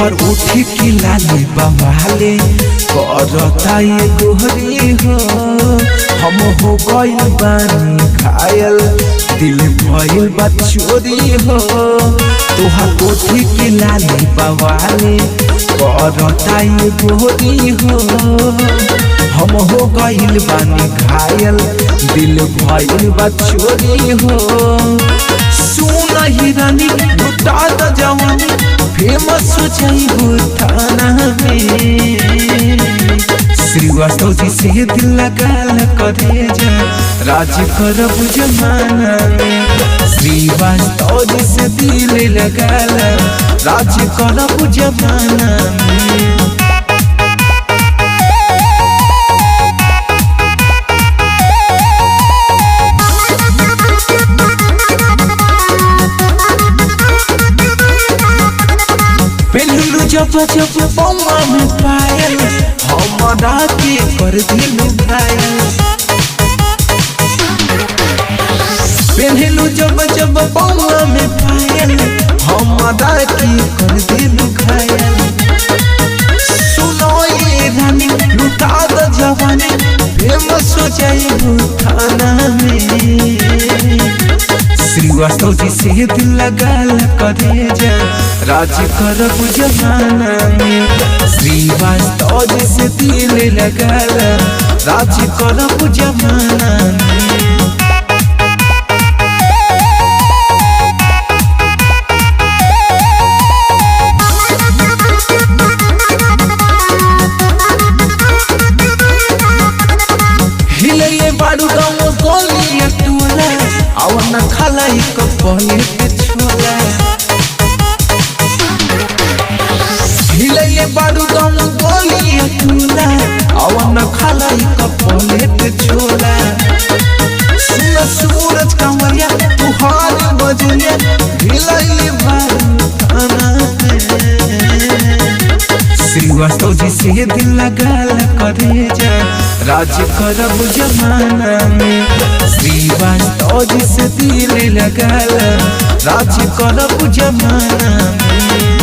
तोहर उठी की लाली बवाले करता ये गोहरी हो। हम हो गइल बानी घायल दिल भइल बा चोरी हो। तोहर उठी की लाली बवाले करता ये गोहरी हो। हम हो गइल बानी घायल दिल भइल बा चोरी हो। सुन ही रानी लुटा द जवानी फेमस हो जाइबू थाना में। श्रीवास्तव जी से दिल लगाल करे जा राज करब जमाना में। श्रीवास्तव जी से दिल लगाल राज करब जमाना में। जब जब बम्मा में पायल हमरा के कर दिल घायल। पहलू जब जब बम्मा में पायल हमरा के कर दिल घायल। सुनो ये रानी लुटा द जवानी फेमस हो जाइबू थाना में। श्रीवास्तव जी से दिल लगाल करे जा राज करब जमाना में। श्रीवास्तव जी से दिल लगाल राज करब जमाना में। हिले बारू गाँव गोलिया टोला आवन खालाई कपले के छोला। हिले बारू गाँव गोलिया टोला आवन खालाई कपले के छोला। सुन सूरज कंवरिया तुहार बजरिया हिले बारू थाना में। श्रीवास्तव जी से दिल लगाल करे जा राज करब जमाना में। श्रीवास्तव जी से दिल लगाल राज करब जमाना में।